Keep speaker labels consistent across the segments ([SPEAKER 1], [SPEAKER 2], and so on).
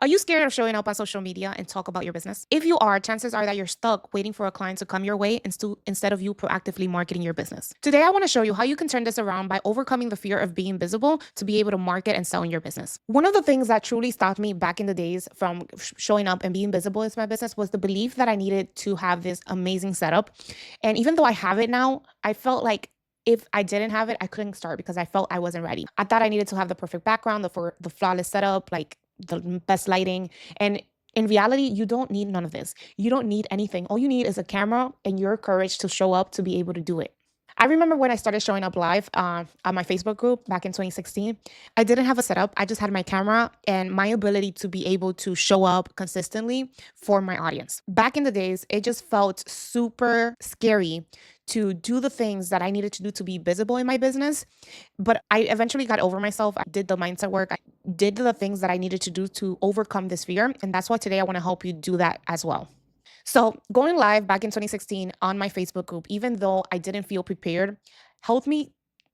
[SPEAKER 1] Are you scared of showing up on social media and talk about your business? If you are, chances are that you're stuck waiting for a client to come your way instead of you proactively marketing your business. Today, I want to show you how you can turn this around by overcoming the fear of being visible to be able to market and sell in your business. One of the things that truly stopped me back in the days from showing up and being visible as my business was the belief that I needed to have this amazing setup. And even though I have it now, I felt like if I didn't have it, I couldn't start because I felt I wasn't ready. I thought I needed to have the perfect background, the flawless setup, like the best lighting. And in reality, you don't need none of this. You don't need anything. All you need is a camera and your courage to show up to be able to do it. I remember when I started showing up live on my Facebook group back in 2016, I didn't have a setup. I just had my camera and my ability to be able to show up consistently for my audience. Back in the days, it just felt super scary to do the things that I needed to do to be visible in my business. But I eventually got over myself. I did the mindset work. I did the things that I needed to do to overcome this fear. And that's why today I want to help you do that as well. So, going live back in 2016 on my Facebook group, even though I didn't feel prepared, helped me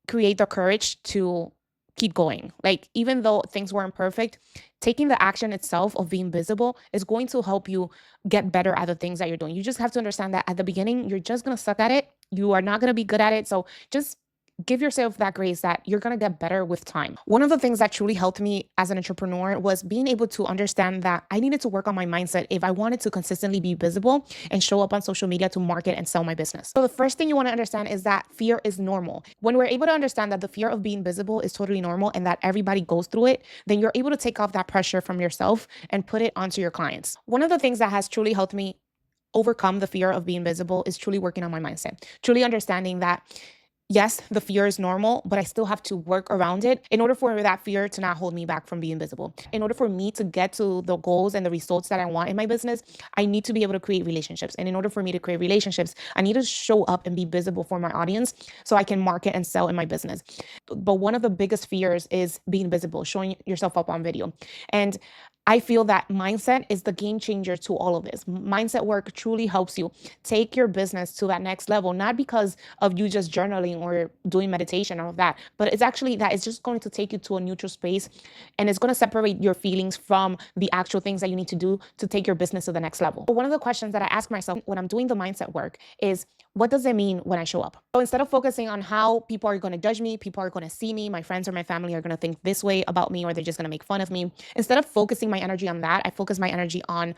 [SPEAKER 1] create the courage to keep going. Like, even though things weren't perfect, taking the action itself of being visible is going to help you get better at the things that you're doing. You just have to understand that at the beginning, you're just going to suck at it. You are not going to be good at it. So, just give yourself that grace that you're going to get better with time. One of the things that truly helped me as an entrepreneur was being able to understand that I needed to work on my mindset if I wanted to consistently be visible and show up on social media to market and sell my business. So the first thing you want to understand is that fear is normal. When we're able to understand that the fear of being visible is totally normal and that everybody goes through it, then you're able to take off that pressure from yourself and put it onto your clients. One of the things that has truly helped me overcome the fear of being visible is truly working on my mindset, truly understanding that yes, the fear is normal, but I still have to work around it in order for that fear to not hold me back from being visible. In order for me to get to the goals and the results that I want in my business, I need to be able to create relationships. And in order for me to create relationships, I need to show up and be visible for my audience so I can market and sell in my business. But one of the biggest fears is being visible, showing yourself up on video. And I feel that mindset is the game changer to all of this. Mindset work truly helps you take your business to that next level, not because of you just journaling or doing meditation or that, but it's actually that it's just going to take you to a neutral space and it's going to separate your feelings from the actual things that you need to do to take your business to the next level. One of the questions that I ask myself when I'm doing the mindset work is, what does it mean when I show up? So instead of focusing on how people are going to judge me, people are going to see me, my friends or my family are going to think this way about me, or they're just going to make fun of me. Instead of focusing my energy on that, I focus my energy on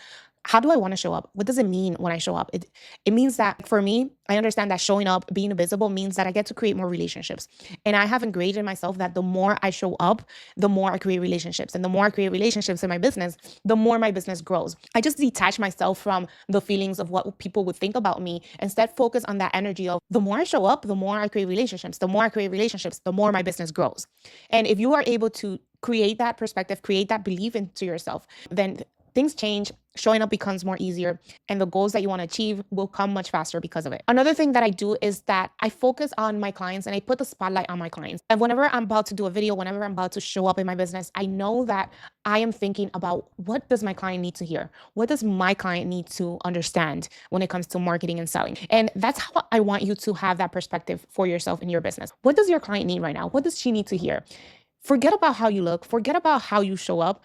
[SPEAKER 1] how do I want to show up? What does it mean when I show up? It means that for me, I understand that showing up, being visible means that I get to create more relationships. And I have ingrained in myself that the more I show up, the more I create relationships. And the more I create relationships in my business, the more my business grows. I just detach myself from the feelings of what people would think about me. Instead, focus on that energy of the more I show up, the more I create relationships. The more I create relationships, the more my business grows. And if you are able to create that perspective, create that belief into yourself, then things change, showing up becomes more easier, and the goals that you want to achieve will come much faster because of it. Another thing that I do is that I focus on my clients and I put the spotlight on my clients. And whenever I'm about to do a video, whenever I'm about to show up in my business, I know that I am thinking about what does my client need to hear? What does my client need to understand when it comes to marketing and selling? And that's how I want you to have that perspective for yourself in your business. What does your client need right now? What does she need to hear? Forget about how you look, forget about how you show up,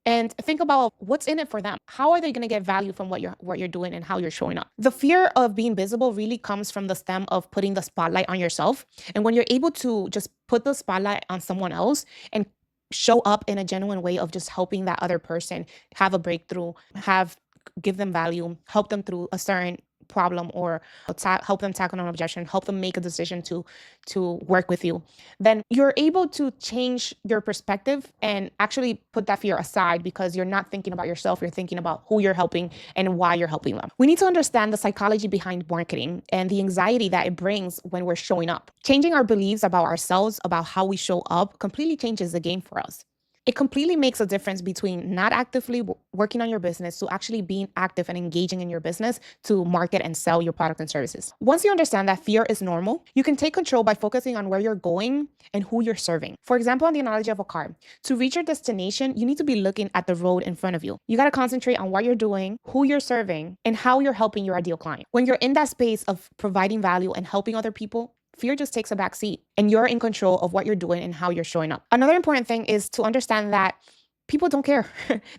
[SPEAKER 1] and think about what's in it for them. How are they going to get value from what you're doing and how you're showing up? The fear of being visible really comes from the stem of putting the spotlight on yourself. And when you're able to just put the spotlight on someone else and show up in a genuine way of just helping that other person have a breakthrough, have give them value, help them through a certain problem, or help them tackle an objection, help them make a decision to work with you, then you're able to change your perspective and actually put that fear aside because you're not thinking about yourself, you're thinking about who you're helping and why you're helping them. We need to understand the psychology behind marketing and the anxiety that it brings when we're showing up. Changing our beliefs about ourselves, about how we show up, completely changes the game for us. It completely makes a difference between not actively working on your business to actually being active and engaging in your business to market and sell your product and services. Once you understand that fear is normal, you can take control by focusing on where you're going and who you're serving. For example, on the analogy of a car, to reach your destination, you need to be looking at the road in front of you. You got to concentrate on what you're doing, who you're serving, and how you're helping your ideal client. When you're in that space of providing value and helping other people, fear just takes a back seat and you're in control of what you're doing and how you're showing up. Another important thing is to understand that people don't care.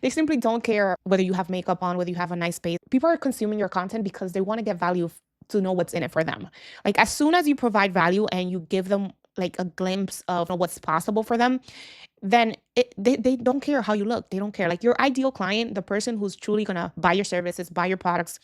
[SPEAKER 1] They simply don't care whether you have makeup on, whether you have a nice face. People are consuming your content because they want to get value to know what's in it for them. Like as soon as you provide value and you give them like a glimpse of what's possible for them, then they don't care how you look. They don't care. Like your ideal client, the person who's truly gonna buy your services, buy your products,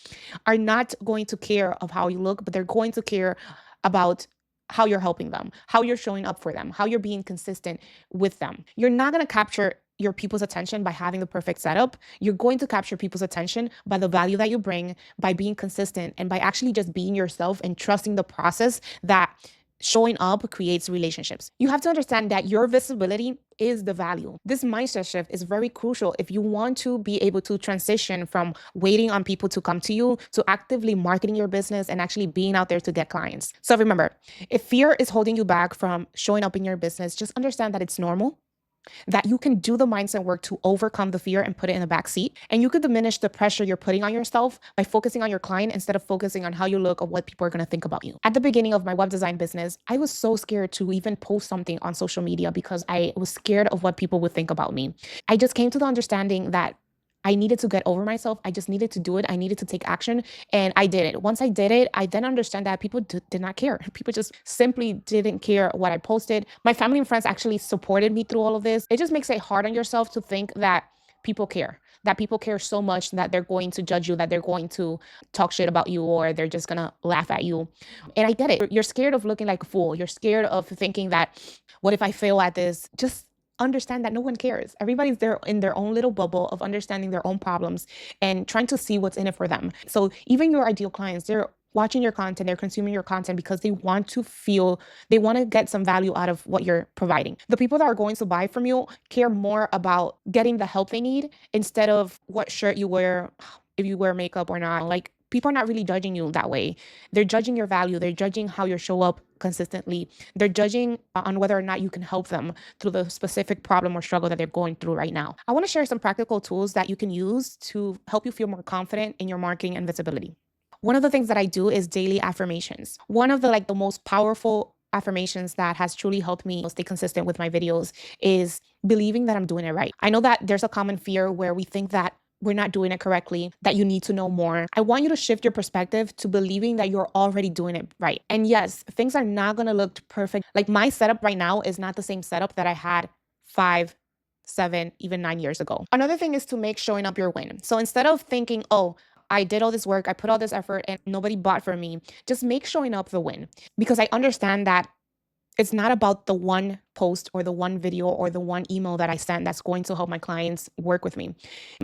[SPEAKER 1] are not going to care of how you look, but they're going to care about how you're helping them, how you're showing up for them, how you're being consistent with them. You're not gonna capture your people's attention by having the perfect setup. You're going to capture people's attention by the value that you bring, by being consistent, and by actually just being yourself and trusting the process that showing up creates relationships. You have to understand that your visibility is the value. This mindset shift is very crucial if you want to be able to transition from waiting on people to come to you to actively marketing your business and actually being out there to get clients. So remember, if fear is holding you back from showing up in your business, just understand that it's normal, that you can do the mindset work to overcome the fear and put it in the back seat. And you could diminish the pressure you're putting on yourself by focusing on your client instead of focusing on how you look or what people are going to think about you. At the beginning of my web design business, I was so scared to even post something on social media because I was scared of what people would think about me. I just came to the understanding that I needed to get over myself. I just needed to do it. I needed to take action. And I did it. Once I did it, I then understand that people did not care. People just simply didn't care what I posted. My family and friends actually supported me through all of this. It just makes it hard on yourself to think that people care. That people care so much that they're going to judge you, that they're going to talk shit about you, or they're just gonna laugh at you. And I get it. You're scared of looking like a fool. You're scared of thinking that, what if I fail at this? Just understand that no one cares. Everybody's there in their own little bubble of understanding their own problems and trying to see what's in it for them. So even your ideal clients, they're watching your content, they're consuming your content because they want to feel, they want to get some value out of what you're providing. The people that are going to buy from you care more about getting the help they need instead of what shirt you wear, if you wear makeup or not. Like, people are not really judging you that way. They're judging your value. They're judging how you show up consistently. They're judging on whether or not you can help them through the specific problem or struggle that they're going through right now. I want to share some practical tools that you can use to help you feel more confident in your marketing and visibility. One of the things that I do is daily affirmations. One of the most powerful affirmations that has truly helped me stay consistent with my videos is believing that I'm doing it right. I know that there's a common fear where we think that we're not doing it correctly, that you need to know more. I want you to shift your perspective to believing that you're already doing it right. And yes, things are not going to look perfect. Like, my setup right now is not the same setup that I had 5, 7, even 9 years ago. Another thing is to make showing up your win. So instead of thinking, oh, I did all this work, I put all this effort and nobody bought for me, just make showing up the win. Because I understand that it's not about the one post or the one video or the one email that I send that's going to help my clients work with me.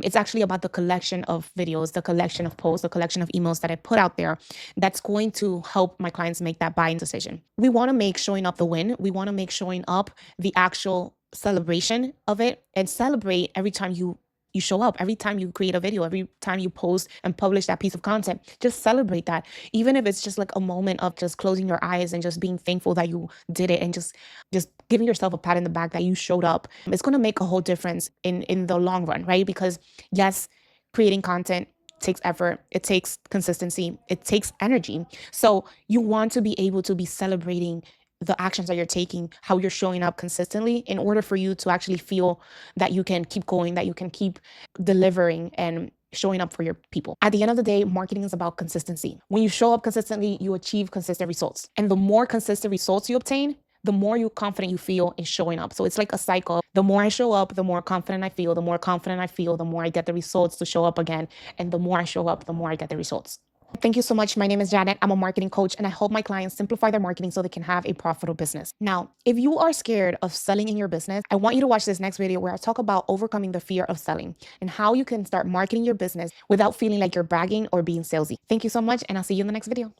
[SPEAKER 1] It's actually about the collection of videos, the collection of posts, the collection of emails that I put out there that's going to help my clients make that buying decision. We want to make showing up the win. We want to make showing up the actual celebration of it, and celebrate every time you show up, every time you create a video, every time you post and publish that piece of content. Just celebrate that. Even if it's just like a moment of just closing your eyes and just being thankful that you did it, and just giving yourself a pat in the back that you showed up. It's going to make a whole difference in the long run, right? Because yes, creating content takes effort, it takes consistency, it takes energy. So you want to be able to be celebrating the actions that you're taking, how you're showing up consistently, in order for you to actually feel that you can keep going, that you can keep delivering and showing up for your people. At the end of the day, marketing is about consistency. When you show up consistently, you achieve consistent results. And the more consistent results you obtain, the more confident you feel in showing up. So it's like a cycle. The more I show up, the more confident I feel. The more confident I feel, the more I get the results to show up again. And the more I show up, the more I get the results. Thank you so much. My name is Janet. I'm a marketing coach, and I help my clients simplify their marketing so they can have a profitable business. Now, if you are scared of selling in your business, I want you to watch this next video where I talk about overcoming the fear of selling and how you can start marketing your business without feeling like you're bragging or being salesy. Thank you so much, and I'll see you in the next video.